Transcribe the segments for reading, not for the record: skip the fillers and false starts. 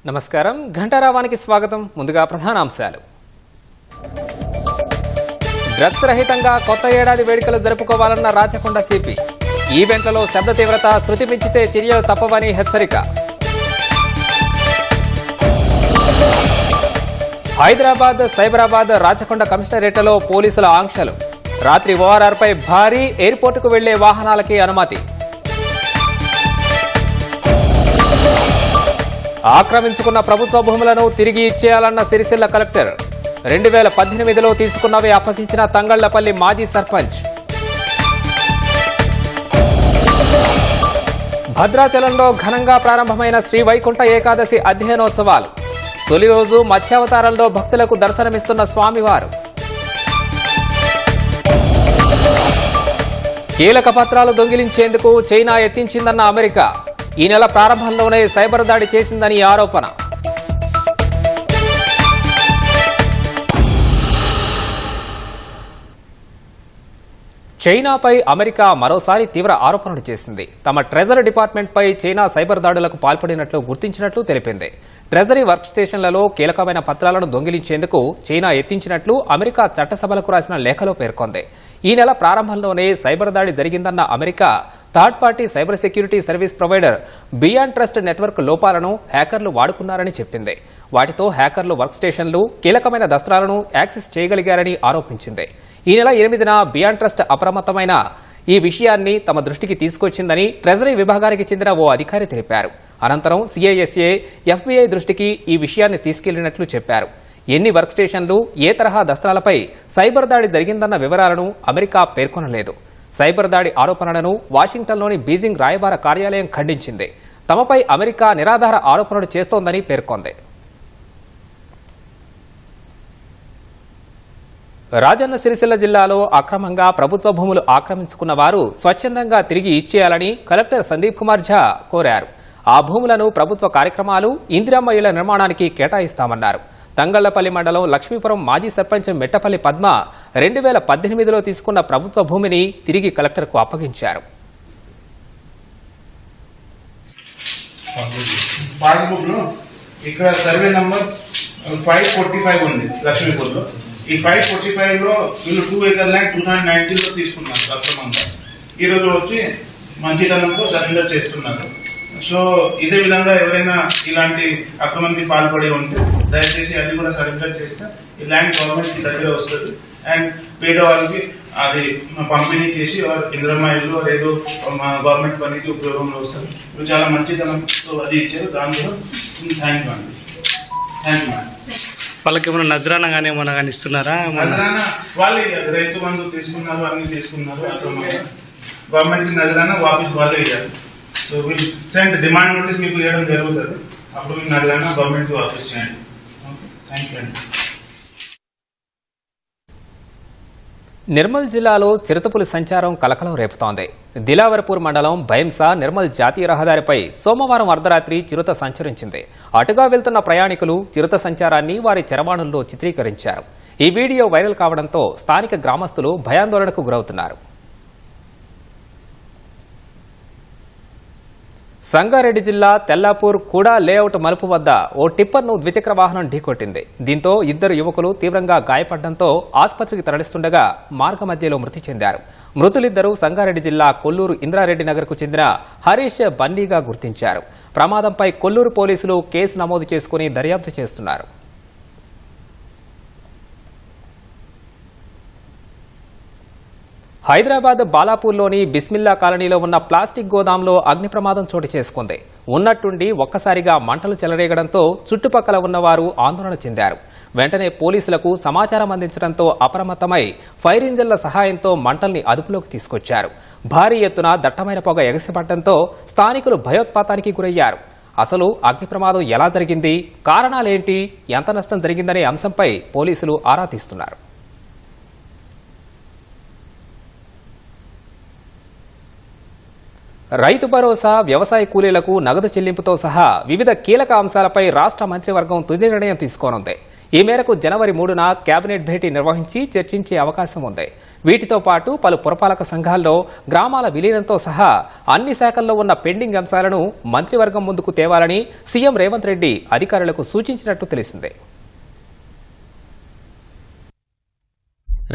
నమస్కారం ఘంటారావానికి స్వాగతం. ముందుగా ప్రధానాంశాలు. డ్రగ్స్ రహితంగా కొత్త ఏడాది వేడుకలు జరుపుకోవాలన్న రాచకొండ సిపి. ఈవెంట్లలో శబ్ద తీవ్రత శృతి మించితే చర్యలు తప్పవని హెచ్చరిక. హైదరాబాద్, సైబరాబాద్, రాచకొండ కమిషనరేట్లలో పోలీసుల ఆంక్షలు. రాత్రి ఓఆర్ఆర్పై భారీ ఎయిర్పోర్టుకు వెళ్లే వాహనాలకి అనుమతి. ఆక్రమించుకున్న ప్రభుత్వ భూములను తిరిగి ఇచ్చేయాలన్న సిరిసిల్ల కలెక్టర్. 2018లో తీసుకున్నవి అప్పగించిన తంగళ్లపల్లి మాజీ సర్పంచ్. భద్రాచలంలో ఘనంగా ప్రారంభమైన శ్రీ వైకుంఠ ఏకాదశి అధ్యయనోత్సవాలు. తొలి రోజు మత్స్యావతారంలో భక్తులకు దర్శనమిస్తున్న స్వామివారు. కీలక పత్రాలు దొంగిలించేందుకు చైనా యత్నించిందన్న అమెరికా. ఈ నెల ప్రారంభంలోనే సైబర్ దాడి చేసిందని ఆరోపణ. చైనాపై అమెరికా మరోసారి తీవ్ర ఆరోపణలు చేసింది. తమ ట్రెజరీ డిపార్ట్మెంట్పై చైనా సైబర్ దాడులకు పాల్పడినట్లు గుర్తించినట్లు తెలిపింది. ట్రెజరీ వర్క్ స్టేషన్లలో కీలకమైన పత్రాలను దొంగిలించేందుకు చైనా యత్నించినట్లు అమెరికా చట్టసభలకు రాసిన లేఖలో పేర్కొంది. ఈ నెల ప్రారంభంలోనే సైబర్ దాడి జరిగిందన్న America third party cyber security service provider Bjorn trust network లోపాలను హ్యాకర్లు వాడుకున్నారని చెప్పింది. వాటితో హ్యాకర్లు వర్క్ స్టేషన్లు, కీలకమైన దస్త్రాలను యాక్సెస్ చేయగలిగారని ఆరోపించింది. ఈ నెల 8న బియాన్ ట్రస్ట్ అప్రమత్తమైన ఈ విషయాన్ని తమ దృష్టికి తీసుకొచ్చిందని ట్రెజరీ విభాగానికి చెందిన ఓ అధికారి తెలిపారు. అనంతరం సిఐఎస్ఏ, ఎఫ్బీఐ దృష్టికి ఈ విషయాన్ని తీసుకెళ్లినట్లు చెప్పారు. ఎన్ని వర్క్ స్టేషన్లు, ఏ తరహా దస్త్రాలపై సైబర్ దాడి జరిగిందన్న వివరాలను అమెరికా పేర్కొనలేదు. సైబర్ దాడి ఆరోపణలను వాషింగ్టన్లోని బీజింగ్ రాయబార కార్యాలయం ఖండించింది. తమపై అమెరికా నిరాధార ఆరోపణలు చేస్తోందని పేర్కొంది. రాజన్న సిరిసిల్ల జిల్లాలో అక్రమంగా ప్రభుత్వ భూములు ఆక్రమించుకున్న వారు స్వచ్ఛందంగా తిరిగి ఇచ్చేయాలని కలెక్టర్ సందీప్ కుమార్ ఝా కోరారు. ఆ భూములను ప్రభుత్వ కార్యక్రమాలు, ఇందిరమ్మ ఇళ్ల నిర్మాణానికి కేటాయిస్తామన్నారు. తంగళ్లపల్లి మండలం లక్ష్మీపురం మాజీ సర్పంచ్ మెట్టపల్లి పద్మ 2018లో తీసుకున్న ప్రభుత్వ భూమిని తిరిగి కలెక్టర్కు అప్పగించారు. ఇక్కడ సర్వే నంబర్ 545 ఉంది లక్ష్మీపూర్లో. ఈ 545లో వీళ్ళు 2 acre ల్యాండ్ 2019లో తీసుకున్నారు అక్రమంగా. ఈ రోజు వచ్చి మంచితనంతో సరెండర్ చేస్తున్నారు. సో ఇదే విధంగా ఎవరైనా ఇలాంటి అక్రమానికి పాల్పడి ఉంటే దయచేసి అది కూడా సరెండర్ చేస్తే ఈ ల్యాండ్ గవర్నమెంట్ కి దగ్గర వస్తుంది. అండ్ పేదవాళ్ళకి అది పంపిణీ చేసి ఇందిరమ్మ ఇల్లు ఏదో గవర్నమెంట్ పనికి ఉపయోగంలో వస్తుంది. ఇవి చాలా మంచితనంతో అది ఇచ్చారు. దానిలో థ్యాంక్ యూ అండి. థ్యాంక్ యూ అండి. వాళ్ళకి ఏమైనా నజరానా కానీ ఏమన్నా కానీ ఇస్తున్నారా? నజరానా వాళ్ళే ఇవ్వాలి. రైతు బంధు తీసుకున్నారు, అన్ని తీసుకున్నారు. అక్రమంగా గవర్నమెంట్ కి నజరానా వాపస్ వాళ్ళే ఇవ్వాలి. సో వీళ్ళు సెండ్ డిమాండ్ నోటీస్ మీకు ఇవ్వడం జరుగుతుంది. అప్పుడు మీకు నజరానా గవర్నమెంట్ కి వాపస్ చేయండి. థ్యాంక్ యూ అండి. నిర్మల్ జిల్లాలో చిరుతపులి సంచారం కలకలం రేపుతోంది. దిలావర్పూర్ మండలం బైంసా నిర్మల్ జాతీయ రహదారిపై సోమవారం అర్ధరాత్రి చిరుత సంచరించింది. అటుగా వెళ్తున్న ప్రయాణికులు చిరుత సంచారాన్ని వారి చరవాణుల్లో చిత్రీకరించారు. ఈ వీడియో వైరల్ కావడంతో స్థానిక గ్రామస్తులు భయాందోళనకు గురవుతున్నారు. సంగారెడ్డి జిల్లా తెల్లాపూర్ కూడా లేఅవుట్ మలుపు వద్ద ఓ టిప్పర్ను ద్విచక్ర వాహనం ఢీకొట్టింది. దీంతో 2 యువకులు తీవ్రంగా గాయపడడంతో ఆసుపత్రికి తరలిస్తుండగా మార్గమధ్యలో మృతి చెందారు. మృతులిద్దరూ సంగారెడ్డి జిల్లా కొల్లూరు ఇంద్రారెడ్డి నగర్కు చెందిన హరీష్ బన్నీగా గుర్తించారు. ప్రమాదంపై కొల్లూరు పోలీసులు కేసు నమోదు చేసుకుని దర్యాప్తు చేస్తున్నారు. హైదరాబాద్ బాలాపూర్లోని బిస్మిల్లా కాలనీలో ఉన్న ప్లాస్టిక్ గోదాంలో అగ్ని ప్రమాదం చోటు చేసుకుంది. ఉన్నట్టుండి ఒక్కసారిగా మంటలు చెలరేగడంతో చుట్టుపక్కల ఉన్నవారు ఆందోళన చెందారు. వెంటనే పోలీసులకు సమాచారం అందించడంతో అప్రమత్తమై ఫైర్ ఇంజన్ల సహాయంతో మంటల్ని అదుపులోకి తీసుకొచ్చారు. భారీ ఎత్తున దట్టమైన పొగ ఎగసిపడడంతో స్థానికులు భయోత్పాతానికి గురయ్యారు. అసలు అగ్ని ప్రమాదం ఎలా జరిగింది, కారణాలేంటి, ఎంత నష్టం జరిగిందనే అంశంపై పోలీసులు ఆరా తీస్తున్నారు. రైతు భరోసా, వ్యవసాయ కూలీలకు నగదు చెల్లింపుతో సహా వివిధ కీలక అంశాలపై రాష్ట్ర మంత్రివర్గం తుది నిర్ణయం తీసుకోనుంది. ఈ మేరకు జనవరి 3న కేబినెట్ భేటీ నిర్వహించి చర్చించే అవకాశం ఉంది. వీటితో పాటు పలు పురపాలక సంఘాల్లో గ్రామాల విలీనంతో సహా అన్ని శాఖల్లో ఉన్న పెండింగ్ అంశాలను మంత్రివర్గం ముందుకు తేవాలని సీఎం రేవంత్ రెడ్డి అధికారులకు సూచించినట్టు తెలిసిందే.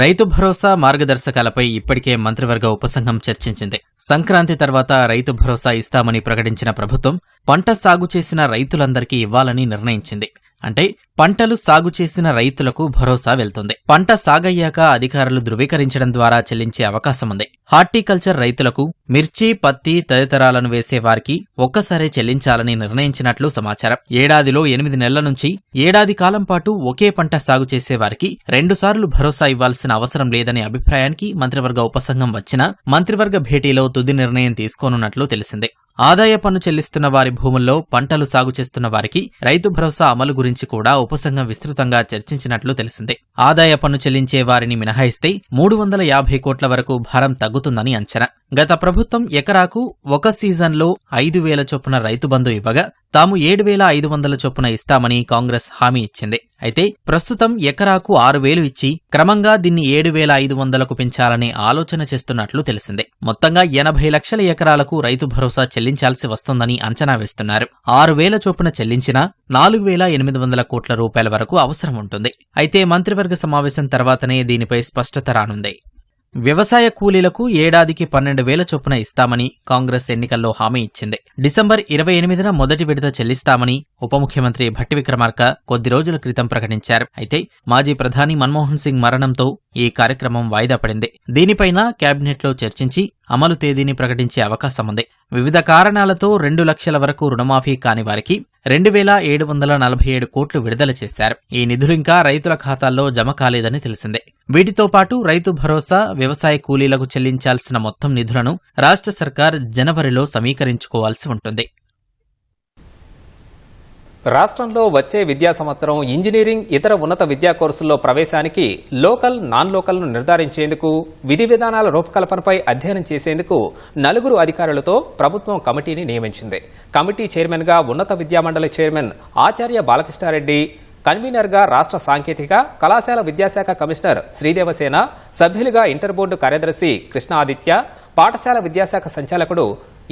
రైతు భరోసా మార్గదర్శకాలపై ఇప్పటికే మంత్రివర్గ ఉపసంఘం చర్చించింది. సంక్రాంతి తర్వాత రైతు భరోసా ఇస్తామని ప్రకటించిన ప్రభుత్వం పంట సాగు చేసిన రైతులందరికీ ఇవ్వాలని నిర్ణయించింది. అంటే పంటలు సాగు చేసిన రైతులకు భరోసా వెళ్తుంది. పంట సాగయ్యాక అధికారులు ధృవీకరించడం ద్వారా చెల్లించే అవకాశముంది. హార్టికల్చర్ రైతులకు మిర్చి, పత్తి తదితరాలను వేసే వారికి ఒక్కసారే చెల్లించాలని నిర్ణయించినట్లు సమాచారం. ఏడాదిలో 8 నెలల నుంచి ఏడాది కాలం పాటు ఒకే పంట సాగు చేసేవారికి 2 సార్లు భరోసా ఇవ్వాల్సిన అవసరం లేదనే అభిప్రాయానికి మంత్రివర్గ ఉపసంఘం వచ్చినా మంత్రివర్గ భేటీలో తుది నిర్ణయం తీసుకోనున్నట్లు తెలిసింది. ఆదాయ పన్ను చెల్లిస్తున్న వారి భూముల్లో పంటలు సాగు చేస్తున్న వారికి రైతు భరోసా అమలు గురించి కూడా ఉపసంఘం విస్తృతంగా చర్చించినట్లు తెలిసింది. ఆదాయ పన్ను చెల్లించే వారిని మినహాయిస్తే 350 కోట్ల వరకు భారం తగ్గుతుందని అంచనా. గత ప్రభుత్వం ఎకరాకు ఒక సీజన్లో 5,000 చొప్పున రైతు బంధు ఇవ్వగా తాము 7,500 చొప్పున ఇస్తామని కాంగ్రెస్ హామీ ఇచ్చింది. అయితే ప్రస్తుతం ఎకరాకు 6,000 ఇచ్చి క్రమంగా దీన్ని 7,500కు పెంచాలనే ఆలోచన చేస్తున్నట్లు తెలిసింది. మొత్తంగా 80 లక్షల ఎకరాలకు రైతు భరోసా చెల్లించాల్సి వస్తుందని అంచనా వేస్తున్నారు. 6,000 చొప్పున చెల్లించినా 4,800 కోట్ల రూపాయల వరకు అవసరం ఉంటుంది. అయితే మంత్రివర్గ సమావేశం తర్వాతనే దీనిపై స్పష్టత రానుంది. వ్యవసాయ కూలీలకు ఏడాదికి 12,000 చొప్పున ఇస్తామని కాంగ్రెస్ ఎన్నికల్లో హామీ ఇచ్చింది. డిసెంబర్ 28న మొదటి విడత చెల్లిస్తామని ఉప ముఖ్యమంత్రి భట్టి విక్రమార్క కొద్ది రోజుల క్రితం ప్రకటించారు. అయితే మాజీ ప్రధాని మన్మోహన్ సింగ్ మరణంతో ఈ కార్యక్రమం వాయిదా పడింది. దీనిపైన కేబినెట్లో చర్చించి అమలు తేదీని ప్రకటించే అవకాశముంది. వివిధ కారణాలతో 2 లక్షల వరకు రుణమాఫీ కాని వారికి 2,747 కోట్లు విడుదల చేశారు. ఈ నిధులింకా రైతుల ఖాతాల్లో జమ కాలేదని తెలిసిందే. వీటితో పాటు రైతు భరోసా, వ్యవసాయ కూలీలకు చెల్లించాల్సిన మొత్తం నిధులను రాష్ట్ర సర్కార్ జనవరిలో సమీకరించుకోవాల్సి ఉంటుంది. రాష్ట్రంలో వచ్చే విద్యా సంవత్సరం ఇంజనీరింగ్, ఇతర ఉన్నత విద్యా కోర్సుల్లో ప్రవేశానికి లోకల్, నాన్ లోకల్ను నిర్ధారించేందుకు విధి విధానాల రూపకల్పనపై అధ్యయనం చేసేందుకు 4 అధికారులతో ప్రభుత్వం కమిటీని నియమించింది. కమిటీ చైర్మన్గా ఉన్నత విద్యామండలి చైర్మన్ ఆచార్య బాలకృష్ణారెడ్డి, కన్వీనర్గా రాష్ట్ర సాంకేతిక కళాశాల విద్యాశాఖ కమిషనర్ శ్రీదేవసేన, సభ్యులుగా ఇంటర్ బోర్డు కార్యదర్శి కృష్ణాదిత్య, పాఠశాల విద్యాశాఖ సంచాలకుడు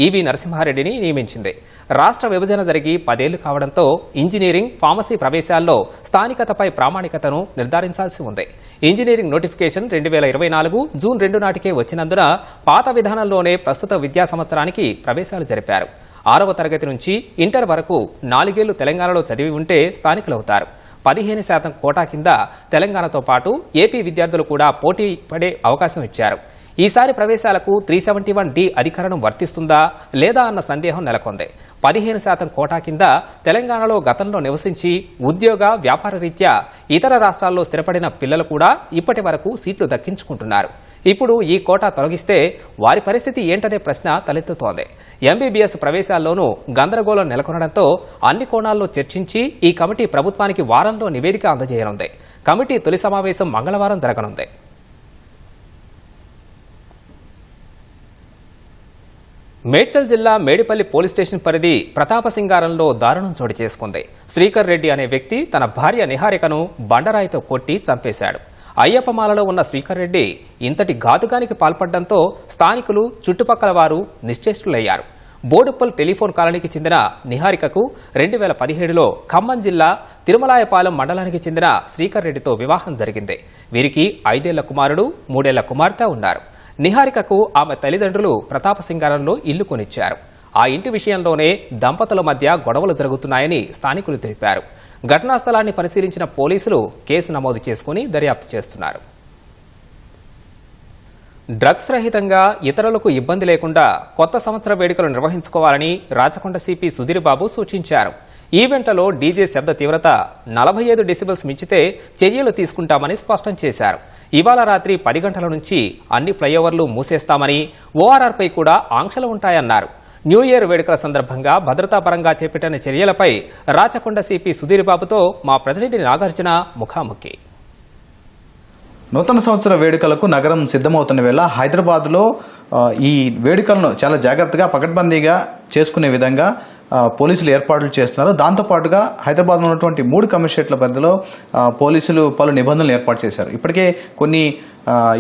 ఈవి నరసింహారెడ్డిని నియమించింది. రాష్ట్ర విభజన జరిగి 10 ఏళ్లు కావడంతో ఇంజనీరింగ్, ఫార్మసీ ప్రవేశాల్లో స్థానికతపై ప్రామాణికతను నిర్ధారించాల్సి ఉంది. ఇంజనీరింగ్ నోటిఫికేషన్ 2024 జూన్ 2 నాటికే వచ్చినందున పాత విధానంలోనే ప్రస్తుత విద్యా సంవత్సరానికి ప్రవేశాలు జరిపారు. 6వ తరగతి నుంచి ఇంటర్ వరకు 4 ఏళ్లు తెలంగాణలో చదివి ఉంటే స్థానికులవుతారు. 15% కోటా కింద తెలంగాణతో పాటు ఏపీ విద్యార్థులు కూడా పోటీ పడే అవకాశం ఇచ్చారు. ఈసారి ప్రవేశాలకు 371D అధికరణం వర్తిస్తుందా లేదా అన్న సందేహం నెలకొంది. 15% కోటా కింద తెలంగాణలో గతంలో నివసించి ఉద్యోగ, వ్యాపార రీత్యా ఇతర రాష్ట్రాల్లో స్థిరపడిన పిల్లలు కూడా ఇప్పటి వరకు సీట్లు దక్కించుకుంటున్నారు. ఇప్పుడు ఈ కోటా తొలగిస్తే వారి పరిస్థితి ఏంటనే ప్రశ్న తలెత్తుతోంది. ఎంబీబీఎస్ ప్రవేశాల్లోనూ గందరగోళం నెలకొనడంతో అన్ని కోణాల్లో చర్చించి ఈ కమిటీ ప్రభుత్వానికి వారంలో నివేదిక అందజేయనుంది. కమిటీ తొలి సమావేశం మంగళవారం జరగనుంది. మేడ్చల్ జిల్లా మేడిపల్లి పోలీస్ స్టేషన్ పరిధి ప్రతాపసింగారంలో దారుణం చోటు చేసుకుంది. శ్రీకర్ రెడ్డి అనే వ్యక్తి తన భార్య నిహారికను బండరాయితో కొట్టి చంపేశాడు. అయ్యప్పమాలలో ఉన్న శ్రీకర్ రెడ్డి ఇంతటి ఘాతుకానికి పాల్పడడంతో స్థానికులు, చుట్టుపక్కల వారు నిశ్చేష్టులయ్యారు. బోడుప్పల్ టెలిఫోన్ కాలనీకి చెందిన నిహారికకు 2017లో ఖమ్మం జిల్లా తిరుమలాయపాలెం మండలానికి చెందిన శ్రీకర్ రెడ్డితో వివాహం జరిగింది. వీరికి 5 ఏళ్ల కుమారుడు, 3 ఏళ్ల కుమార్తె ఉన్నారు. నిహారికకు ఆమె తల్లిదండ్రులు ప్రతాపసింగారంలో ఇల్లు కొనిచ్చారు. ఆ ఇంటి విషయంలోనే దంపతుల మధ్య గొడవలు జరుగుతున్నాయని స్థానికులు తెలిపారు. ఘటనా స్థలాన్ని పరిశీలించిన పోలీసులు కేసు నమోదు చేసుకుని దర్యాప్తు చేస్తున్నారు. డ్రగ్స్ రహితంగా ఇతరులకు ఇబ్బంది లేకుండా కొత్త సంవత్సర వేడుకలు నిర్వహించుకోవాలని రాచకొండ సిపి సుధీర్ బాబు సూచించారు. ఈవెంట్లలో డీజే శబ్ద తీవ్రత 45 డెసిబెల్స్ మించితే చర్యలు తీసుకుంటామని స్పష్టం చేశారు. ఇవాళ రాత్రి 10 గంటల నుంచి అన్ని ఫ్లైఓవర్లు మూసేస్తామని, ఓఆర్ఆర్పై కూడా ఆంక్షలు ఉంటాయన్నారు. న్యూ ఇయర్ వేడుకల సందర్భంగా భద్రతాపరంగా చేపట్టిన చర్యలపై రాచకొండ సిపి సుధీర్ బాబుతో మా ప్రతినిధి నాగార్జున ముఖాముఖి. నూతన సంవత్సర వేడుకలకు నగరం సిద్ధమవుతున్న వేళ హైదరాబాద్లో ఈ వేడుకలను చాలా జాగ్రత్తగా, పకడ్బందీగా చేసుకునే విధంగా పోలీసులు ఏర్పాట్లు చేస్తున్నారు. దాంతోపాటుగా హైదరాబాద్లో ఉన్నటువంటి 3 కమిషనరేట్ల పరిధిలో పోలీసులు పలు నిబంధనలు ఏర్పాటు చేశారు. ఇప్పటికే కొన్ని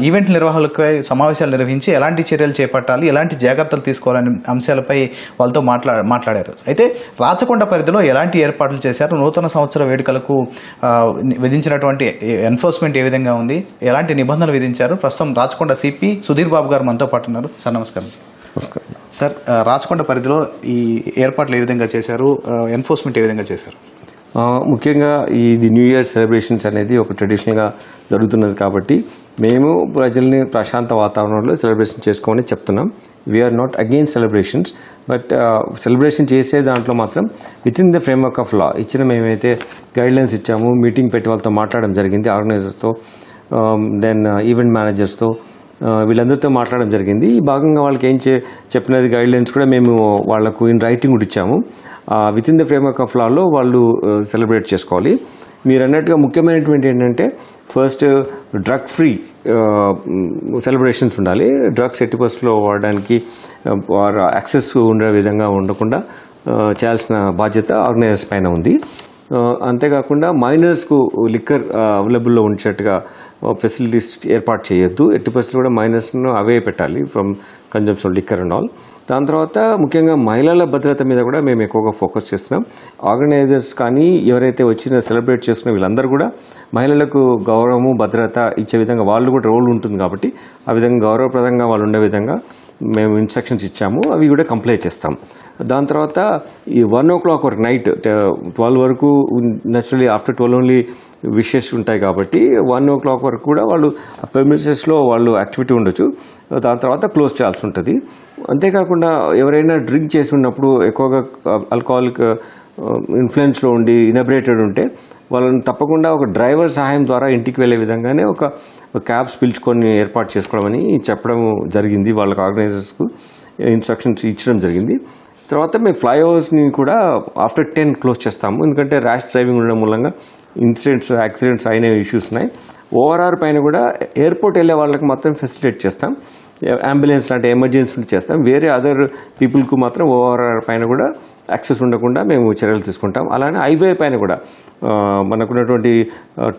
ఈవెంట్ నిర్వాహకులపై సమావేశాలు నిర్వహించి ఎలాంటి చర్యలు చేపట్టాలి, ఎలాంటి జాగ్రత్తలు తీసుకోవాలనే అంశాలపై వాళ్ళతో మాట్లాడారు. అయితే రాచకొండ పరిధిలో ఎలాంటి ఏర్పాట్లు చేశారు, నూతన సంవత్సర వేడుకలకు విధించినటువంటి ఎన్ఫోర్స్మెంట్ ఏ విధంగా ఉంది, ఎలాంటి నిబంధనలు విధించారు, ప్రస్తుతం రాచకొండ సిపి సుధీర్ బాబు గారు మనతో పాటు ఉన్నారు. సార్ నమస్కారం. సార్, రాచకొండ పరిధిలో ఈ ఏర్పాట్లు ఏ విధంగా చేశారు, ఎన్ఫోర్స్మెంట్ ఏ విధంగా చేశారు? ముఖ్యంగా ఇది న్యూ ఇయర్ సెలబ్రేషన్స్ అనేది ఒక ట్రెడిషనల్గా జరుగుతున్నది కాబట్టి మేము ప్రజల్ని ప్రశాంత వాతావరణంలో సెలబ్రేషన్ చేసుకోమని చెప్తున్నాం. We are not against celebrations, but celebration చేసే దాంట్లో మాత్రం within the framework of law ఇచ్చిన మేమైతే గైడ్లైన్స్ ఇచ్చాము. మీటింగ్ పెట్టి వాళ్ళతో మాట్లాడడం జరిగింది, ఆర్గనైజర్స్తో, దెన్ ఈవెంట్ మేనేజర్స్తో, వీళ్ళందరితో మాట్లాడడం జరిగింది. ఈ భాగంగా వాళ్ళకి ఏం చెప్పినది గైడ్లైన్స్ కూడా మేము వాళ్లకు ఇన్ రైటింగ్ కూడా ఇచ్చాము. With in the framework of లాలో వాళ్ళు సెలబ్రేట్ చేసుకోవాలి. మీరు అన్నట్టుగా ముఖ్యమైనటువంటి ఏంటంటే ఫస్ట్ డ్రగ్ ఫ్రీ సెలబ్రేషన్స్ ఉండాలి. డ్రగ్స్ ఎట్టి పరిస్థితుల్లో వాడడానికి యాక్సెస్ ఉండే విధంగా ఉండకుండా చేయాల్సిన బాధ్యత ఆర్గనైజర్స్ పైన ఉంది. అంతేకాకుండా మైనర్స్కు లిక్కర్ అవైలబుల్లో ఉంచేట్టుగా ఫెసిలిటీస్ ఏర్పాటు చేయొద్దు. ఎట్టి పరిస్థితులు కూడా మైనర్స్ను అవే పెట్టాలి from consumption liquor and all. దాని తర్వాత ముఖ్యంగా మహిళల భద్రత మీద కూడా మేము ఎక్కువగా ఫోకస్ చేస్తున్నాం. ఆర్గనైజర్స్ కానీ ఎవరైతే వచ్చిన సెలబ్రేట్ చేస్తున్న వీళ్ళందరూ కూడా మహిళలకు గౌరవము భద్రత ఇచ్చే విధంగా వాళ్ళు కూడా రోల్ ఉంటుంది కాబట్టి ఆ విధంగా గౌరవప్రదంగా వాళ్ళు ఉండే విధంగా మేము ఇన్స్ట్రక్షన్స్ ఇచ్చాము. అవి కూడా కంప్లై చేస్తాం. దాని తర్వాత ఈ 1 o'clock వరకు నైట్ 12 వరకు నేచురలీ ఆఫ్టర్ 12 ఓన్లీ విషెస్ ఉంటాయి కాబట్టి 1 o'clock వరకు కూడా వాళ్ళు ప్రెమిసెస్లో వాళ్ళు యాక్టివిటీ ఉండొచ్చు. దాని తర్వాత క్లోజ్ చేయాల్సి ఉంటుంది. అంతేకాకుండా ఎవరైనా డ్రింక్ చేసి ఉన్నప్పుడు ఎక్కువగా ఆల్కహాలిక్ ఇన్ఫ్లుయెన్స్లో ఉండి ఇనబ్రేటెడ్ ఉంటే వాళ్ళని తప్పకుండా ఒక డ్రైవర్ సహాయం ద్వారా ఇంటికి వెళ్ళే విధంగానే ఒక క్యాబ్స్ పిలుచుకొని ఏర్పాటు చేసుకోవడమని చెప్పడం జరిగింది. వాళ్ళకి ఆర్గనైజర్స్కు ఇన్స్ట్రక్షన్స్ ఇచ్చడం జరిగింది. తర్వాత మేము ఫ్లైఓవర్స్ని కూడా ఆఫ్టర్ 10 క్లోజ్ చేస్తాము. ఎందుకంటే ర్యాష్ డ్రైవింగ్ ఉండడం మూలంగా యాక్సిడెంట్స్ అయిన ఇష్యూస్ ఉన్నాయి. ఓఆర్ఆర్ పైన కూడా ఎయిర్పోర్ట్ వెళ్ళే వాళ్ళకి మాత్రం ఫెసిలిటేట్ చేస్తాం. అంబులెన్స్ లాంటి ఎమర్జెన్సీ చేస్తాం. వేరే అదర్ పీపుల్కు మాత్రం ఓఆర్ఆర్ పైన కూడా యాక్సెస్ ఉండకుండా మేము చర్యలు తీసుకుంటాం. అలానే హైవే పైన కూడా మనకున్నటువంటి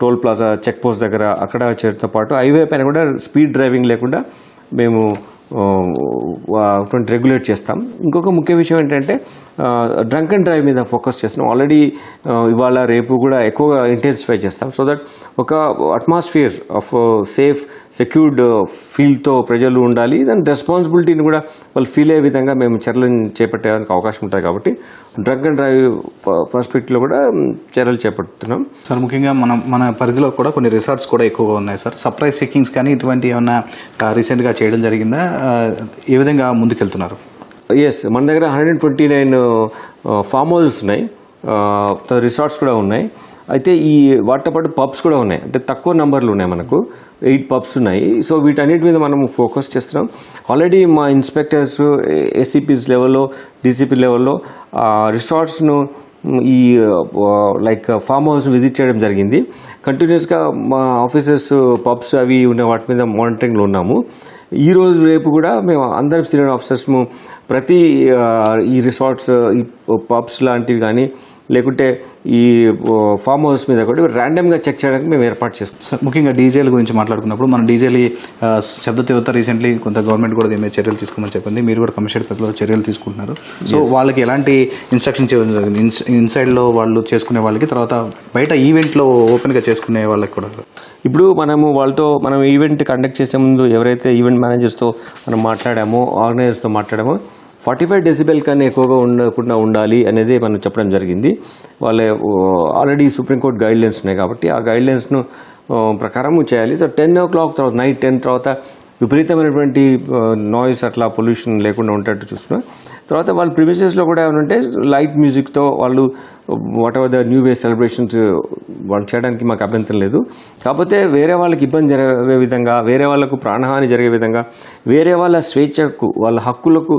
టోల్ ప్లాజా చెక్ పోస్ట్ దగ్గర అక్కడ చేరుతో పాటు హైవే పైన కూడా స్పీడ్ డ్రైవింగ్ లేకుండా మేము రెగ్యులేట్ చేస్తాం. ఇంకొక ముఖ్య విషయం ఏంటంటే డ్రంక్ అండ్ డ్రైవ్ మీద ఫోకస్ చేస్తున్నాం. ఆల్రెడీ ఇవాళ రేపు కూడా ఎక్కువగా ఇంటెన్సిఫై చేస్తాం. సో దట్ ఒక అట్మాస్ఫియర్ ఆఫ్ సేఫ్ సెక్యూర్డ్ ఫీల్తో ప్రజలు ఉండాలి. దాని రెస్పాన్సిబిలిటీని కూడా వాళ్ళు ఫీల్ అయ్యే విధంగా మేము చర్యలను చేపట్టడానికి అవకాశం ఉంటుంది కాబట్టి డ్రంక్ అండ్ డ్రైవ్ పర్స్పెక్టివ్లో కూడా చర్యలు చేపడుతున్నాం. సార్, ముఖ్యంగా మన పరిధిలో కూడా కొన్ని రిసార్ట్స్ కూడా ఎక్కువగా ఉన్నాయి సార్. సర్ప్రైజ్ సిక్కింగ్స్ కానీ ఇటువంటి ఏమన్నా రీసెంట్గా చేయడం జరిగిందా? ఏ విధంగా ముందుకెళ్తున్నారు? ఎస్, మన దగ్గర 129 ఫామ్ హౌసెస్ ఉన్నాయి, రిసార్ట్స్ కూడా ఉన్నాయి. అయితే ఈ వాటితో పాటు పబ్స్ కూడా ఉన్నాయి. అంటే తక్కువ నంబర్లు ఉన్నాయి, మనకు 8 పబ్స్ ఉన్నాయి. సో వీటన్నిటి మీద మనం ఫోకస్ చేస్తున్నాం. ఆల్రెడీ మా ఇన్స్పెక్టర్స్ ఏసీపీస్ లెవెల్లో డీసీపీ లెవెల్లో రిసార్ట్స్ను ఈ లైక్ ఫామ్ హౌస్ విజిట్ చేయడం జరిగింది. కంటిన్యూస్గా మా ఆఫీసర్స్ పబ్స్ అవి ఉన్న వాటి మీద మానిటరింగ్లో ఉన్నాము. ఈరోజు రేపు కూడా మేము అందరం సీనియర్ ఆఫీసర్స్ ప్రతి ఈ రిసార్ట్స్ ఈ పబ్స్ లాంటివి కానీ లేకుంటే ఈ ఫామ్ హౌస్ మీద కూడా ర్యాండమ్గా చెక్ చేయడానికి మేము ఏర్పాటు చేస్తాం. సార్, ముఖ్యంగా డీజేల గురించి మాట్లాడుకున్నప్పుడు మన డీజేలు శబ్ద తీవ్రత రీసెంట్లీ కొంత గవర్నమెంట్ కూడా దీని మీద చర్యలు తీసుకోమని చెప్పింది. మీరు కూడా కమిషనర్ పరిధిలో చర్యలు తీసుకుంటున్నారు. సో వాళ్ళకి ఎలాంటి ఇన్స్ట్రక్షన్ చేయడం జరిగింది? ఇన్సైడ్లో వాళ్ళు చేసుకునే వాళ్ళకి, తర్వాత బయట ఈవెంట్లో ఓపెన్గా చేసుకునే వాళ్ళకి కూడా. ఇప్పుడు మనం ఈవెంట్ కండక్ట్ చేసే ముందు ఎవరైతే ఈవెంట్ మేనేజర్స్తో మనం మాట్లాడామో, ఆర్గనైజర్స్తో మాట్లాడామో 45 డెసిబెల్ కన్నా ఎక్కువగా ఉండకుండా ఉండాలి అనేది మనం చెప్పడం జరిగింది. వాళ్ళే ఆల్రెడీ సుప్రీంకోర్టు గైడ్లైన్స్ ఉన్నాయి కాబట్టి ఆ గైడ్లైన్స్ను ప్రకారం చేయాలి. సో 10 o'clock తర్వాత నైట్ 10 తర్వాత విపరీతమైనటువంటి నాయిస్ అట్లా పొల్యూషన్ లేకుండా ఉండేట్టు చూస్తున్నాం. తర్వాత వాళ్ళ ప్రిమిసెస్లో కూడా ఏమంటే లైట్ మ్యూజిక్తో వాళ్ళు what ever the new year celebrations వాళ్ళు చేయడానికి మాకు అభ్యంతరం లేదు. కాకపోతే వేరే వాళ్ళకి ఇబ్బంది జరిగే విధంగా, వేరే వాళ్ళకు ప్రాణహాని జరిగే విధంగా, వేరే వాళ్ళ స్వేచ్ఛకు వాళ్ళ హక్కులకు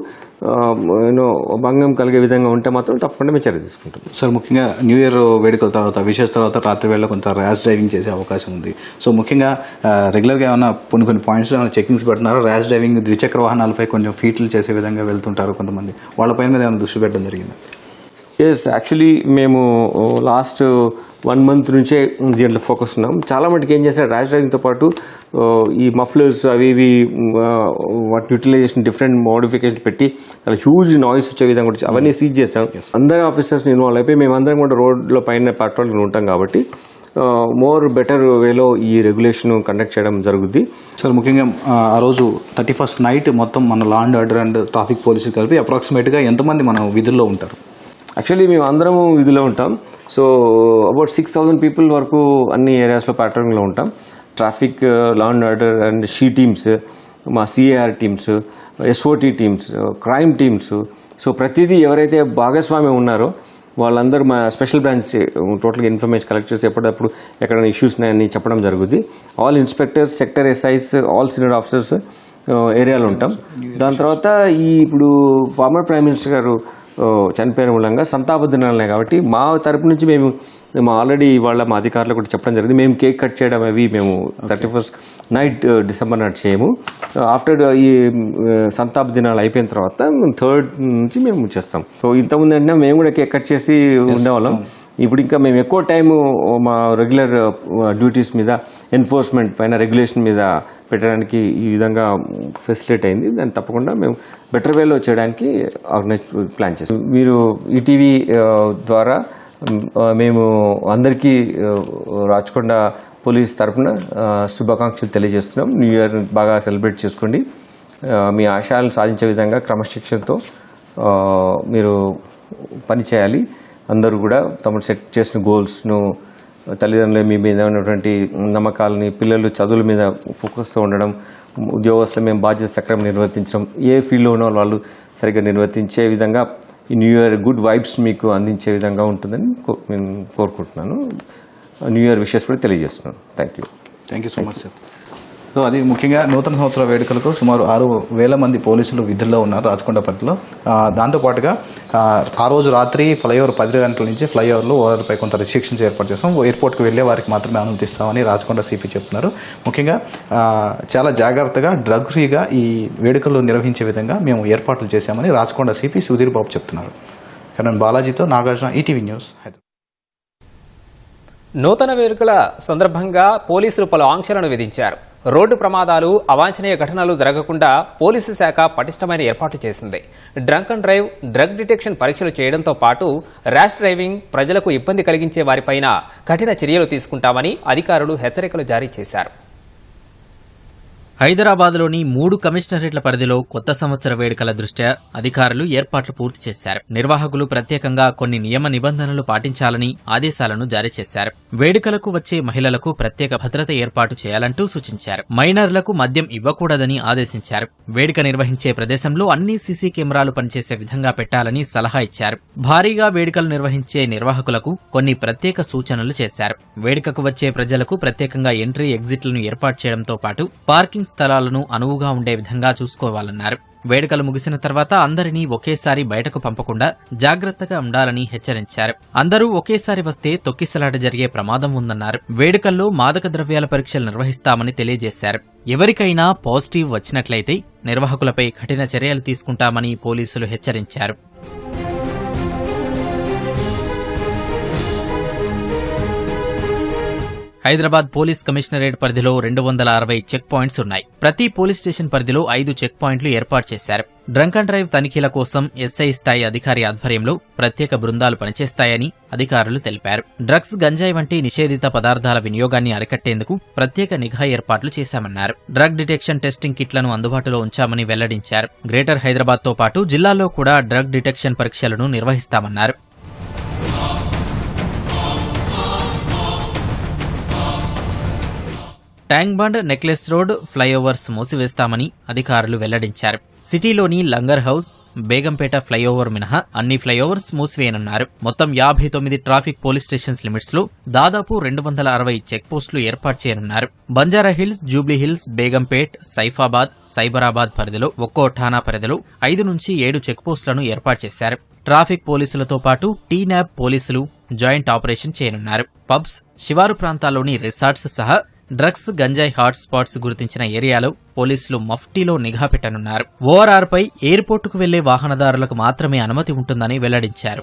భంగం కలిగే విధంగా ఉంటే మాత్రం తప్పకుండా మేము చర్య తీసుకుంటాం. సార్, ముఖ్యంగా న్యూ ఇయర్ వేడుకల తర్వాత విషెస్ తర్వాత రాత్రి వేళ కొంత ర్యాష్ డ్రైవింగ్ చేసే అవకాశం ఉంది. సో ముఖ్యంగా రెగ్యులర్గా ఏమైనా కొన్ని పాయింట్స్లో ఏమైనా చెకింగ్స్ పెడుతున్నారు? ర్యాష్ డ్రైవింగ్ ద్విచక్ర వాహనాలపై కొంచెం ఫీట్లు చేసే విధంగా వెళ్తుంటారు కొంతమంది, వాళ్ళపైన మీద ఏమైనా దృష్టి పెట్టడం జరిగింది? ఎస్, యాక్చువల్లీ మేము లాస్ట్ 1 month నుంచే దీంట్లో ఫోకస్ ఉన్నాం. చాలా మటుకు ఏం చేస్తారు, ర్యాష్ డ్రైవింగ్తో పాటు ఈ మఫ్లర్స్ అవి ఇవి వాటి యూటిలైజేషన్ డిఫరెంట్ మోడిఫికేషన్ పెట్టి చాలా హ్యూజ్ నాయిస్ వచ్చే విధంగా కూడా అవన్నీ సీజ్ చేస్తాం. అందరి ఆఫీసర్స్ ఇన్వాల్వ్ అయిపోయి మేమందరం కూడా రోడ్లో పైన పెట్రోలింగ్ ఉంటాం కాబట్టి మోర్ బెటర్ వేలో ఈ రెగ్యులేషన్ కండక్ట్ చేయడం జరుగుద్ది. సార్ ముఖ్యంగా ఆ రోజు 31st నైట్ మొత్తం మన లా అండ్ ఆర్డర్ అండ్ ట్రాఫిక్ పోలీసులు కలిపి అప్రాక్సిమేట్గా ఎంతమంది మన విధుల్లో ఉంటారు? యాక్చువల్లీ మేము అందరము విధిలో ఉంటాం. సో అబౌట్ 6,000 పీపుల్ వరకు అన్ని ఏరియాస్లో ప్యాట్రోలింగ్లో ఉంటాం. Traffic, law and order and she teams, మా CAR teams, SOT teams, crime teams. So ప్రతిదీ ఎవరైతే భాగస్వామ్యం ఉన్నారో వాళ్ళందరూ మా స్పెషల్ బ్రాంచ్ టోటల్గా ఇన్ఫర్మేషన్ కలెక్ట్ చేసి ఎప్పటికప్పుడు ఎక్కడైనా ఇష్యూస్ ఉన్నాయని చెప్పడం జరుగుద్ది. All inspectors, sector SIs, all senior officers ఏరియాలో ఉంటాం. దాని తర్వాత ఇప్పుడు ఫార్మర్ ప్రైమ్ మినిస్టర్ గారు చనిపోయిన మూలంగా సంతాప దినాలనే కాబట్టి మా తరపు నుంచి మేము ఆల్రెడీ ఇవాళ మా అధికారులు కూడా చెప్పడం జరిగింది. మేము కేక్ కట్ చేయడం అవి మేము 31st నైట్ డిసెంబర్ నాటి చేయము. ఆఫ్టర్ ఈ సంతాప దినాలు అయిపోయిన తర్వాత 3rd నుంచి మేము చేస్తాం. సో ఇంతకుముందు అంటే మేము కూడా కేక్ కట్ చేసి ఉండేవాళ్ళం. ఇప్పుడు ఇంకా మేము ఎక్కువ టైము మా రెగ్యులర్ డ్యూటీస్ మీద, ఎన్ఫోర్స్మెంట్ పైన, రెగ్యులేషన్ మీద పెట్టడానికి ఈ విధంగా ఫెసిలిటీ అయింది. దాన్ని తప్పకుండా మేము బెటర్ వేలో చేయడానికి ఆర్గనైజ్ ప్లాన్ చేస్తాం. మీరు ఈటీవీ ద్వారా మేము అందరికీ రాచకొండ పోలీస్ తరఫున శుభాకాంక్షలు తెలియజేస్తున్నాం. న్యూ ఇయర్ బాగా సెలబ్రేట్ చేసుకోండి. మీ ఆశయాలను సాధించే విధంగా క్రమశిక్షణతో మీరు పనిచేయాలి. అందరూ కూడా తమను సెట్ చేసిన గోల్స్ను, తల్లిదండ్రులు మీ మీద ఉన్నటువంటి నమ్మకాలని, పిల్లలు చదువుల మీద ఫోకస్తో ఉండడం, ఉద్యోగస్తులు మేము బాధ్యత సక్రమంగా నిర్వర్తించడం, ఏ ఫీల్డ్లో ఉన్న వాళ్ళు సరిగ్గా నిర్వర్తించే విధంగా ఈ న్యూ ఇయర్ గుడ్ వైబ్స్ మీకు అందించే విధంగా ఉంటుందని నేను కోరుకుంటున్నాను. న్యూ ఇయర్ విషెస్ కూడా తెలియజేస్తున్నాను. Thank you so much sir. So అది ముఖ్యంగా నూతన సంవత్సర వేడుకలకు సుమారు 6,000 మంది పోలీసులు విధుల్లో ఉన్నారు రాచకొండ పరిధిలో. దాంతోపాటుగా ఆ రోజు రాత్రి ఫ్లైఓవర్ 10 గంటల నుంచి ఫ్లైఓవర్లో ఓవర్పై కొంత రిస్ట్రిక్షన్స్ ఏర్పాటు చేస్తాం. ఎయిర్పోర్ట్కి వెళ్ళే వారికి మాత్రమే అనుమతిస్తామని రాచకొండ సిపి చెప్తున్నారు. ముఖ్యంగా చాలా జాగ్రత్తగా, డ్రగ్ ఫ్రీగా ఈ వేడుకలు నిర్వహించే విధంగా మేము ఏర్పాట్లు చేశామని రాచకొండ సిపి సుధీర్ బాబు చెప్తున్నారు. కరణ్ బాలాజీతో నాగార్జున, ఈటీవీ న్యూస్, హైదరాబాద్. నూతన వేడుకల సందర్భంగా పోలీసులు పలు ఆంక్షలను విధించారు. రోడ్డు ప్రమాదాలు, అవాంఛనీయ ఘటనలు జరగకుండా పోలీసు శాఖ పటిష్టమైన ఏర్పాట్లు చేసింది. Drunk and drive, drug detection పరీక్షలు చేయడంతో పాటు ర్యాష్ డ్రైవింగ్, ప్రజలకు ఇబ్బంది కలిగించే వారిపైన కఠిన చర్యలు తీసుకుంటామని అధికారులు హెచ్చరికలు జారీ చేశారు. హైదరాబాద్లోని 3 కమిషనరేట్ల పరిధిలో కొత్త సంవత్సర వేడుకల దృష్ట్యా అధికారులు ఏర్పాట్లు పూర్తి చేశారు. నిర్వాహకులు ప్రత్యేకంగా కొన్ని నియమ నిబంధనలు పాటించాలని ఆదేశాలను జారీ చేశారు. వేడుకలకు వచ్చే మహిళలకు ప్రత్యేక భద్రత ఏర్పాటు చేయాలంటూ సూచించారు. మైనర్లకు మద్యం ఇవ్వకూడదని ఆదేశించారు. వేడుక నిర్వహించే ప్రదేశంలో అన్ని సీసీ కెమెరాలు పనిచేసే విధంగా పెట్టాలని సలహా ఇచ్చారు. భారీగా వేడుకలు నిర్వహించే నిర్వాహకులకు కొన్ని ప్రత్యేక సూచనలు చేశారు. వేడుకకు వచ్చే ప్రజలకు ప్రత్యేకంగా ఎంట్రీ, ఎగ్జిట్లను ఏర్పాటు చేయడంతో పాటు పార్కింగ్ స్థలాలను అనువుగా ఉండే విధంగా చూసుకోవాలన్నారు. వేడుకలు ముగిసిన తర్వాత అందరినీ ఒకేసారి బయటకు పంపకుండా జాగ్రత్తగా ఉండాలని హెచ్చరించారు. అందరూ ఒకేసారి వస్తే తొక్కిసలాట జరిగే ప్రమాదం ఉందన్నారు. వేడుకల్లో మాదక ద్రవ్యాల పరీక్షలు నిర్వహిస్తామని తెలియజేశారు. ఎవరికైనా పాజిటివ్ వచ్చినట్లయితే నిర్వాహకులపై కఠిన చర్యలు తీసుకుంటామని పోలీసులు హెచ్చరించారు. హైదరాబాద్ పోలీస్ కమిషనరేట్ పరిధిలో 260 చెక్ పాయింట్స్ ఉన్నాయి. ప్రతి పోలీస్ స్టేషన్ పరిధిలో 5 చెక్ పాయింట్లు ఏర్పాటు చేశారు. డ్రంక్ అండ్ డ్రైవ్ తనిఖీల కోసం ఎస్ఐ స్థాయి అధికారి ఆధ్వర్యంలో ప్రత్యేక బృందాలు పనిచేస్తాయని అధికారులు తెలిపారు. డ్రగ్స్, గంజాయి వంటి నిషేధిత పదార్థాల వినియోగాన్ని అరికట్టేందుకు ప్రత్యేక నిఘా ఏర్పాట్లు చేశామన్నారు. డ్రగ్ డిటెక్షన్ టెస్టింగ్ కిట్లను అందుబాటులో ఉంచామని వెల్లడించారు. గ్రేటర్ హైదరాబాద్తో పాటు జిల్లాల్లో కూడా డ్రగ్ డిటెక్షన్ పరీక్షలను నిర్వహిస్తామన్నారు. ట్యాంక్ బండ్, నెక్లెస్ రోడ్, ఫ్లైఓవర్స్ మూసివేస్తామని అధికారులు వెల్లడించారు. సిటీలోని లంగర్ హౌస్, బేగంపేట ఫ్లైఓవర్ మినహా అన్ని ఫ్లైఓవర్స్ మూసివేయనున్నారు. మొత్తం 59 ట్రాఫిక్ పోలీస్ స్టేషన్స్ లిమిట్స్ లో దాదాపు 260 చెక్ పోస్టులు ఏర్పాటు చేయనున్నారు. బంజారాహిల్స్, జూబ్లీహిల్స్, బేగంపేట్, సైఫాబాద్, సైబరాబాద్ పరిధిలో ఒక్కో ఠాణా పరిధిలో 5 నుంచి 7 చెక్ పోస్టులను ఏర్పాటు చేశారు. ట్రాఫిక్ పోలీసులతో పాటు టీనాబ్ పోలీసులు జాయింట్ ఆపరేషన్ చేయనున్నారు. పబ్స్, శివారు ప్రాంతాల్లోని రిసార్ట్స్ సహా డ్రగ్స్, గంజాయి హాట్ స్పాట్స్ గుర్తించిన ఏరియాలో పోలీసులు మఫ్టీలో నిఘా పెట్టనున్నారు. ఓఆర్ఆర్పై ఎయిర్పోర్టుకు వెళ్లే వాహనదారులకు మాత్రమే అనుమతి ఉంటుందని వెల్లడించారు.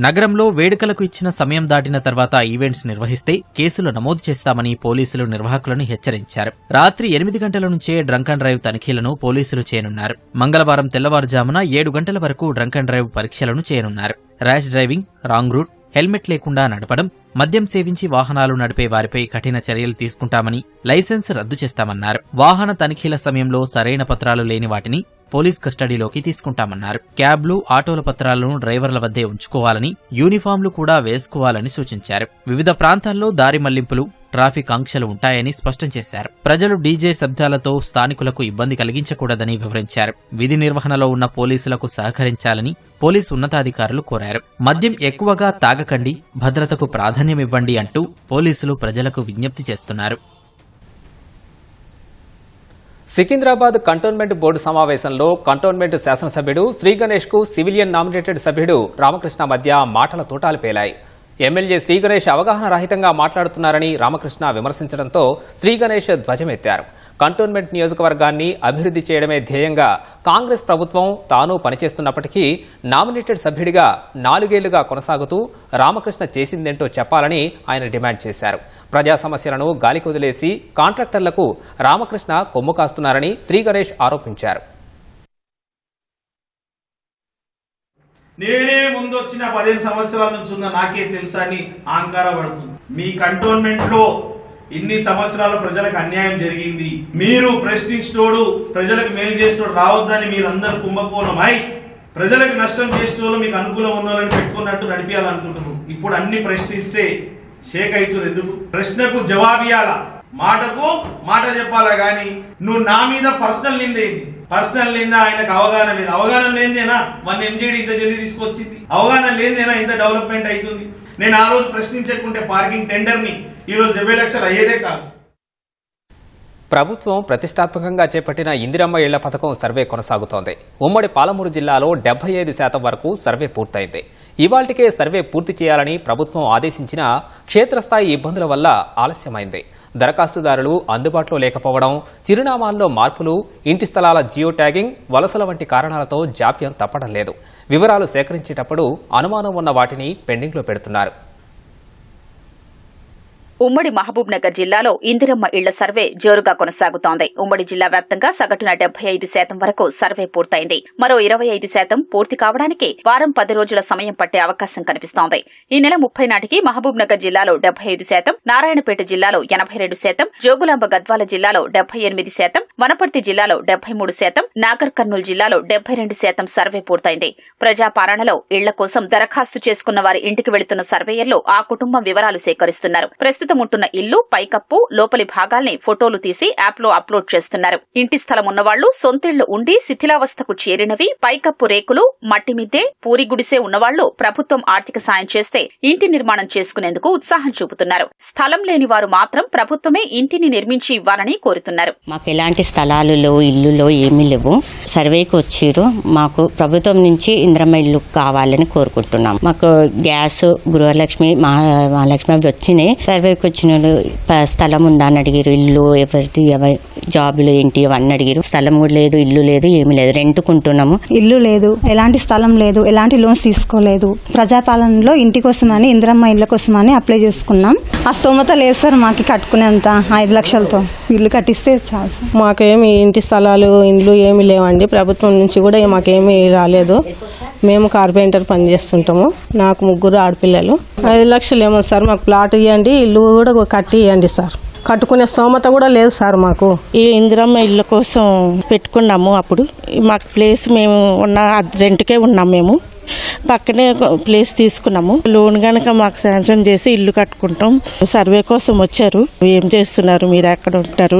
నగరంలో వేడుకలకు ఇచ్చిన సమయం దాటిన తర్వాత ఈవెంట్స్ నిర్వహిస్తే కేసులు నమోదు చేస్తామని పోలీసులు నిర్వాహకులను హెచ్చరించారు. రాత్రి 8 గంటల నుంచే డ్రంక్ అండ్ డ్రైవ్ తనిఖీలను పోలీసులు చేయనున్నారు. మంగళవారం తెల్లవారుజామున 7 గంటల వరకు డ్రంక్ అండ్ డ్రైవ్ పరీక్షలను చేయనున్నారు. Rash driving, wrong route, helmet లేకుండా నడపడం, మద్యం సేవించి వాహనాలు నడిపే వారిపై కఠిన చర్యలు తీసుకుంటామని, లైసెన్స్ రద్దు చేస్తామన్నారు. వాహన తనిఖీల సమయంలో సరైన పత్రాలు లేని వాటిని పోలీస్ కస్టడీలోకి తీసుకుంటామన్నారు. క్యాబ్లు, ఆటోల పత్రాలను డ్రైవర్ల వద్దే ఉంచుకోవాలని, యూనిఫామ్లు కూడా వేసుకోవాలని సూచించారు. వివిధ ప్రాంతాల్లో దారి మళ్లింపులు, ట్రాఫిక్ ఆంక్షలు ఉంటాయని స్పష్టం చేశారు. ప్రజలు డీజే శబ్దాలతో స్థానికులకు ఇబ్బంది కలిగించకూడదని వివరించారు. విధి నిర్వహణలో ఉన్న పోలీసులకు సహకరించాలని పోలీసు ఉన్నతాధికారులు కోరారు. మద్యం ఎక్కువగా తాగకండి, భద్రతకు ప్రాధాన్యమివ్వండి అంటూ పోలీసులు ప్రజలకు విజ్ఞప్తి చేస్తున్నారు. సికింద్రాబాద్ కంటోన్మెంట్ బోర్డు సమావేశంలో కంటోన్మెంట్ శాసనసభ్యుడు శ్రీ గణేష్ కు సివిలియన్ నామినేటెడ్ సభ్యుడు రామకృష్ణ మధ్య మాటల తూటాలు పేలాయి. ఎమ్మెల్యే శ్రీ గణేష్ అవగాహన రహితంగా మాట్లాడుతున్నారని రామకృష్ణ విమర్శించడంతో శ్రీ గణేష్ ధ్వజమెత్తారు. కంటోన్మెంట్ నియోజకవర్గాన్ని అభివృద్ధి చేయడమే ధ్యేయంగా కాంగ్రెస్ ప్రభుత్వం తాను పనిచేస్తున్నప్పటికీ నామినేటెడ్ సభ్యుడిగా 4 ఏళ్లుగా కొనసాగుతూ రామకృష్ణ చేసిందేంటో చెప్పాలని ఆయన డిమాండ్ చేశారు. ప్రజా సమస్యలను గాలికొదిలేసి కాంట్రాక్టర్లకు రామకృష్ణ కొమ్ము కాస్తున్నారని శ్రీ గణేష్ ఆరోపించారు. నేనే ముందు వచ్చిన 15 సంవత్సరాల నుంచి ఉన్న నాకే తెలుసా అని అహంకారపడుతుంది. మీ కంటోన్మెంట్ లో ఇన్ని సంవత్సరాలు ప్రజలకు అన్యాయం జరిగింది. మీరు ప్రశ్నించోడు, ప్రజలకు మేలు చేసేటోడు రావద్దని మీరందరూ కుంభకోణమై ప్రజలకు నష్టం చేసేటోళ్ళు మీకు అనుకూలం ఉన్నోళ్ళని పెట్టుకున్నట్టు నడిపించాలనుకుంటున్నారు. ఇప్పుడు అన్ని ప్రశ్నిస్తే షేక్ అవుతుంది. ఎందుకు? ప్రశ్నకు జవాబియాలా, మాటకు మాట చెప్పాలా గాని నువ్వు నా మీద పర్సనల్ నిందేంది? పర్సనల్ నింద ఆయనకు అవగాహన లేదు. అవగాహన లేనిదేనా మన ఎంజేడీ ఇంత జల్దీ తీసుకొచ్చింది? అవగాహన లేనిదేనా ఇంత డెవలప్మెంట్ అవుతుంది? నేను ఆ రోజు ప్రశ్నించకుంటే పార్కింగ్ టెండర్ ని ఈ రోజు 70 లక్షలు అయ్యేదే కాదు. ప్రభుత్వం ప్రతిష్టాత్మకంగా చేపట్టిన ఇందిరమ్మ ఇళ్ల పథకం సర్వే కొనసాగుతోంది. ఉమ్మడి పాలమూరు జిల్లాలో 75% వరకు సర్వే పూర్తయింది. ఇవాళ్టికే సర్వే పూర్తి చేయాలని ప్రభుత్వం ఆదేశించినా క్షేత్రస్థాయి ఇబ్బందుల వల్ల ఆలస్యమైంది. దరఖాస్తుదారులు అందుబాటులో లేకపోవడం, చిరునామాల్లో మార్పులు, ఇంటి స్థలాల జియో ట్యాగింగ్, వలసల వంటి కారణాలతో జాప్యం తప్పడం లేదు. వివరాలు సేకరించేటప్పుడు అనుమానం ఉన్న వాటిని పెండింగ్లో పెడుతున్నారు. ఉమ్మడి మహబూబ్ నగర్ జిల్లాలో ఇందిరమ్మ ఇళ్ల సర్వే జోరుగా కొనసాగుతోంది. ఉమ్మడి జిల్లా వ్యాప్తంగా సగటున 75% వరకు సర్వే పూర్తయింది. మరో 25% పూర్తి కావడానికి వారం 10 రోజుల సమయం పట్టే అవకాశం కనిపిస్తోంది. ఈ నెల 30 నాటికి మహబూబ్ నగర్ జిల్లాలో 75%, నారాయణపేట జిల్లాలో 82%, జోగులాంబ గద్వాల జిల్లాలో 78%, వనపర్తి జిల్లాలో 73%, నాగర్ కర్నూలు జిల్లాలో 72% సర్వే పూర్తయింది. ప్రజాపాలనలో ఇళ్ల కోసం దరఖాస్తు చేసుకున్న వారి ఇంటికి వెళుతున్న సర్వేయర్లు ఆ కుటుంబం వివరాలు సేకరిస్తున్నారు. ప్రస్తుతం ఉంటున్న ఇల్లు, పైకప్పు, లోపలి భాగాల్ని ఫోటోలు తీసి యాప్ లో అప్లోడ్ చేస్తున్నారు. ఇంటి స్థలం ఉన్నవాళ్లు, సొంతిళ్లు ఉండి శిథిలావస్థకు చేరినవి, పైకప్పు రేకులు, మట్టి మిద్దె, పూరి గుడిసే ఉన్నవాళ్లు ప్రభుత్వం ఆర్థిక సాయం చేస్తే ఇంటి నిర్మాణం చేసుకునేందుకు ఉత్సాహం చూపుతున్నారు. స్థలం లేని వారు మాత్రం ప్రభుత్వమే ఇంటిని నిర్మించి ఇవ్వాలని కోరుతున్నారు. మాకు ఎలాంటి స్థలాలు ఇల్లులో ఏమీ లేవు. సర్వేకి వచ్చిరు. మాకు ప్రభుత్వం నుంచి ఇందిరమ్మ ఇల్లు కావాలని కోరుకుంటున్నాం. మాకు గ్యాస్, గృహలక్ష్మి, మహాలక్ష్మి అవి వచ్చినాయి. సర్వేకి వచ్చిన స్థలం ఉందా అని అడిగారు. ఇల్లు ఎవరిది, జాబులు ఏంటి అవన్నీ అడిగారు. స్థలం కూడా లేదు, ఇల్లు లేదు, ఏమీ లేదు. రెంట్కుంటున్నాము. ఇల్లు లేదు, ఎలాంటి స్థలం లేదు, ఎలాంటి లోన్స్ తీసుకోలేదు. ప్రజాపాలనలో ఇంటి కోసమని, ఇందిరమ్మ ఇళ్ల కోసమని అప్లై చేసుకున్నాం. ఆ స్తోమత లేదు సార్ మాకు కట్టుకునేంత. 5 లక్షలతో ఇల్లు కట్టిస్తే చాలు సార్. మాకేమి ఇంటి స్థలాలు, ఇండ్లు ఏమి లేవండి. ప్రభుత్వం నుంచి కూడా మాకేమీ రాలేదు. మేము కార్పెంటర్ పని చేస్తుంటాము. నాకు 3 ఆడపిల్లలు. 5 లక్షలు ఏమో సార్ మాకు ప్లాట్ ఇవ్వండి, ఇల్లు కూడా కట్టి ఇవ్వండి సార్. కట్టుకునే స్తోమత కూడా లేదు సార్ మాకు. ఈ ఇందిరమ్మ ఇళ్ళ కోసం పెట్టుకున్నాము. అప్పుడు మాకు ప్లేస్ మేము ఉన్న రెంట్కే ఉన్నాం. మేము పక్కనే ప్లేస్ తీసుకున్నాము. లోన్ గనక మాకు శాంక్షన్ చేసి ఇల్లు కట్టుకుంటాం. సర్వే కోసం వచ్చారు. ఏం చేస్తున్నారు, మీరు ఎక్కడ ఉంటారు,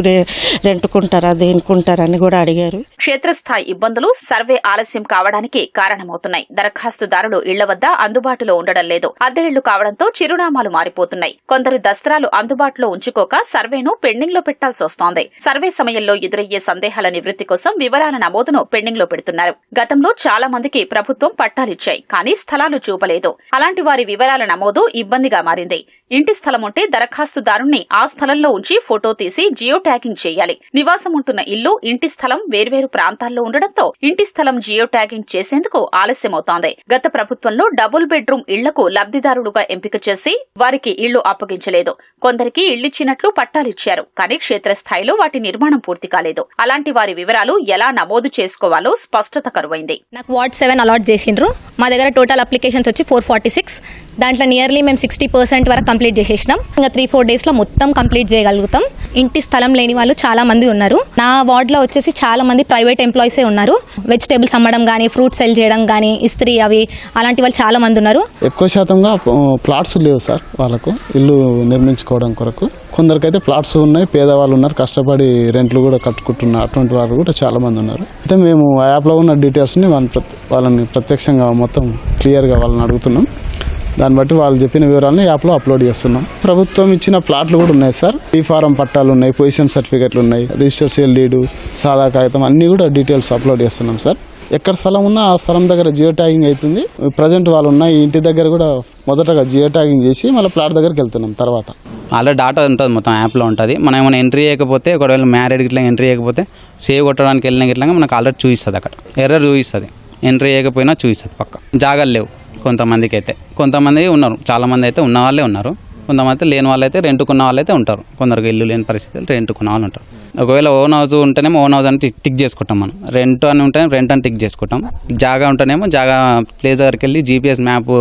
రెంట్కుంటారా, దేనికుంటారా అని కూడా అడిగారు. క్షేత్రస్థాయి ఇబ్బందులు సర్వే ఆలస్యం కావడానికి కారణమవుతున్నాయి. దరఖాస్తుదారులు ఇళ్ల వద్ద అందుబాటులో ఉండడం లేదు. అద్దె ఇళ్లు కావడంతో చిరునామాలు మారిపోతున్నాయి. కొందరు దస్త్రాలు అందుబాటులో ఉంచుకోక సర్వేను పెండింగ్ లో పెట్టాల్సి వస్తోంది. సర్వే సమయంలో ఎదురయ్యే సందేహాల నివృత్తి కోసం వివరాల నమోదును పెండింగ్ లో పెడుతున్నారు. గతంలో చాలా మందికి ప్రభుత్వం పట్టాలు పట్టాలిచ్చాయి, కానీ స్థలాలు చూపలేదు. అలాంటి వారి వివరాల నమోదు ఇబ్బందిగా మారింది. ఇంటి స్థలం ఉంటే దరఖాస్తుదారుణ్ణి ఆ స్థలంలో ఉంచి ఫోటో తీసి జియో ట్యాగింగ్ చేయాలి. నివాసం ఉంటున్న ఇల్లు, ఇంటి స్థలం వేర్వేరు ప్రాంతాల్లో ఉండడంతో ఇంటి స్థలం జియో ట్యాగింగ్ చేసేందుకు ఆలస్యమవుతోంది. గత ప్రభుత్వంలో డబుల్ బెడ్రూమ్ ఇళ్లకు లబ్ధిదారులుగా ఎంపిక చేసి వారికి ఇళ్లు అప్పగించలేదు. కొందరికి ఇళ్లిచ్చినట్లు పట్టాలిచ్చారు, కానీ క్షేత్రస్థాయిలో వాటి నిర్మాణం పూర్తి కాలేదు. అలాంటి వారి వివరాలు ఎలా నమోదు చేసుకోవాలో స్పష్టత కరువైంది. నాకు వార్డ్ 7 అలాట్ చేసిండ్రు. మా దగ్గర టోటల్ అప్లికేషన్స్ వచ్చి 446. దాంట్లో నియర్లీ మేము 60% వరకు కంప్లీట్ చేసేసినాం. ఇంకా 3-4 డేస్లో మొత్తం కంప్లీట్ చేయగలుగుతాం. ఇంటి స్థలం లేని వాళ్ళు చాలా మంది ఉన్నారు. నా వార్డులో వచ్చేసి చాలా మంది ప్రైవేట్ ఎంప్లాయీసే ఉన్నారు. వెజిటేబుల్స్ అమ్మడం కానీ, ఫ్రూట్ సెల్ చేయడం కానీ, ఇస్త్రీ అవి అలాంటి వాళ్ళు చాలా మంది ఉన్నారు. ఎక్కువ శాతంగా ప్లాట్స్ లేవు సార్, వాళ్ళకు ఇల్లు నిర్మించుకోవడం కొరకు. కొందరికైతే ప్లాట్స్ ఉన్నాయి, పేదవాళ్ళు ఉన్నారు, కష్టపడి రెంట్లు కూడా కట్టుకుంటున్నారు. అటువంటి వారు కూడా చాలా మంది ఉన్నారు. అయితే మేము ఆ యాప్లో ఉన్న డీటెయిల్స్ని వాళ్ళని ప్రత్యక్షంగా మొత్తం క్లియర్గా వాళ్ళని అడుగుతున్నాం. దాన్ని బట్టి వాళ్ళు చెప్పిన వివరాలను యాప్లో అప్లోడ్ చేస్తున్నాం. ప్రభుత్వం ఇచ్చిన ప్లాట్లు కూడా ఉన్నాయి సార్. ఈ ఫారం పట్టాలు ఉన్నాయి, పొజిషన్ సర్టిఫికెట్లు ఉన్నాయి, రిజిస్టర్ సేల్ డీడు, సాదా కాగితం అన్నీ కూడా డీటెయిల్స్ అప్లోడ్ చేస్తున్నాం సార్. ఎక్కడ స్థలం ఉన్నా ఆ స్థలం దగ్గర జియో ట్యాగింగ్ అవుతుంది. ప్రజెంట్ వాళ్ళు ఉన్న ఈ ఇంటి దగ్గర కూడా మొదటగా జియో ట్యాగింగ్ చేసి మళ్ళీ ప్లాట్ దగ్గరికి వెళ్తున్నాం. తర్వాత అలా డాటా ఉంటుంది, మొత్తం యాప్లో ఉంటుంది. మనం ఏమైనా ఎంట్రీ చేయకపోతే, ఒకవేళ మ్యారేడ్ ఇట్లా ఎంట్రీ చేయకపోతే సేవ్ కొట్టడానికి వెళ్ళిన ఇట్లా మనకు ఆల్రెడీ చూపిస్తుంది. అక్కడ ఎర్రర్ చూపిస్తుంది. ఎంట్రీ చేయకపోయినా చూపిస్తుంది. పక్క జాగాలు లేవు కొంతమందికి అయితే. కొంతమంది ఉన్నారు, చాలామంది అయితే ఉన్న వాళ్ళే ఉన్నారు. కొంతమంది లేని వాళ్ళైతే రెంట్కున్న వాళ్ళైతే ఉంటారు. కొందరికి ఇల్లు లేని పరిస్థితులు రెంట్కున్న వాళ్ళు ఉంటారు. ఒకవేళ ఓన్ హౌస్ ఉంటేనేమో ఓన్ హౌస్ అని టిక్ చేసుకుంటాం. మనం రెంట్ అని ఉంటేనే రెంట్ అని టిక్ చేసుకుంటాం. జాగా ఉంటేనేమో జాగా ప్లేస్ దగ్గరికి వెళ్ళి జీపీఎస్ మ్యాప్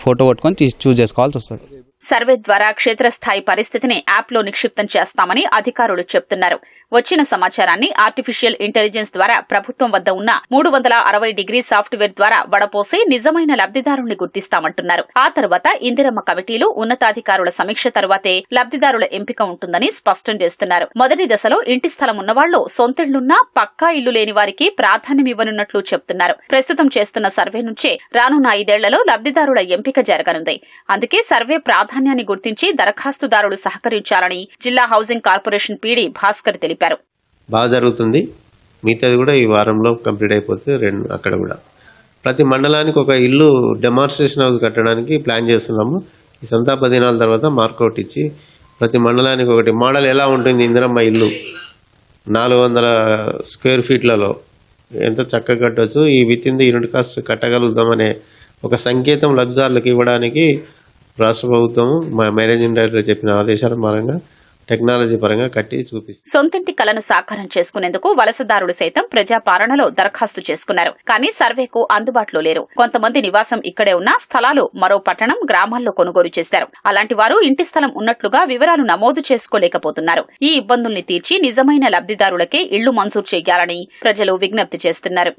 ఫోటో కొట్టుకొని చూస్ చేసుకోవాల్సి వస్తుంది. సర్వే ద్వారా క్షేత్రస్థాయి పరిస్థితిని యాప్లో నిక్షిప్తం చేస్తామని అధికారులు చెప్తున్నారు. వచ్చిన సమాచారాన్ని ఆర్టిఫిషియల్ ఇంటెలిజెన్స్ ద్వారా ప్రభుత్వం వద్ద ఉన్న 360 డిగ్రీ సాఫ్ట్వేర్ ద్వారా వడపోసి నిజమైన లబ్ధిదారుల్ని గుర్తిస్తామంటున్నారు. ఆ తర్వాత ఇందిరమ్మ కమిటీలు, ఉన్నతాధికారుల సమీక్ష తర్వాతే లబ్ధిదారుల ఎంపిక ఉంటుందని స్పష్టం చేస్తున్నారు. మొదటి దశలో ఇంటి స్థలం ఉన్నవాళ్లు, సొంతిళ్లున్నా పక్కా ఇల్లు లేని వారికి ప్రాధాన్యమివ్వనున్నట్లు చెప్తున్నారు. ప్రస్తుతం చేస్తున్న సర్వే నుంచే రానున్న 5 ఏళ్లలో లబ్ధిదారుల ఎంపిక జరగనుంది. అందుకే సర్వే ప్రాధాన్యాన్ని గుర్తించి దరఖాస్తుదారులు సహకరించాలని జిల్లా హౌసింగ్ కార్పొరేషన్ పీడీ భాస్కర్ తెలిపారు. బాగా జరుగుతుంది. మిగతాది కూడా ఈ వారంలో కంప్లీట్ అయిపోతుంది. అక్కడ కూడా ప్రతి మండలానికి ఒక ఇల్లు డెమాన్స్ట్రేషన్ హౌస్ కట్టడానికి ప్లాన్ చేస్తున్నాము. ఈ సంతాప దినాల తర్వాత మార్కౌట్ ఇచ్చి ప్రతి మండలానికి ఒకటి మోడల్ ఎలా ఉంటుంది ఇందిరమ్మ ఇల్లు 400 స్క్వేర్ ఫీట్లలో ఎంత చక్కగా కట్టవచ్చు, ఈ within the unit cost కట్టగలుగుతామనే ఒక సంకేతం లబ్ధిదారులకు ఇవ్వడానికి రాష్ట్ర ప్రభుత్వం మా మేనేజింగ్ డైరెక్టర్ చెప్పిన ఆదేశాల పరంగా టెక్నాలజీ పరంగా కట్టి చూపిస్తుంది. సొంతింటి కలను సాకారం చేసుకునేందుకు వలసదారులు సైతం ప్రజాపాలనలో దరఖాస్తు చేసుకున్నారు. కానీ సర్వేకు అందుబాటులో లేరు. కొంతమంది నివాసం ఇక్కడే ఉన్నా స్థలాలు మరో పట్టణం, గ్రామాల్లో కొనుగోలు చేశారు. అలాంటి వారు ఇంటి స్థలం ఉన్నట్లుగా వివరాలు నమోదు చేసుకోలేకపోతున్నారు. ఈ ఇబ్బందుల్ని తీర్చి నిజమైన లబ్ధిదారులకే ఇళ్లు మంజూరు చేయాలని ప్రజలు విజ్ఞప్తి చేస్తున్నారు.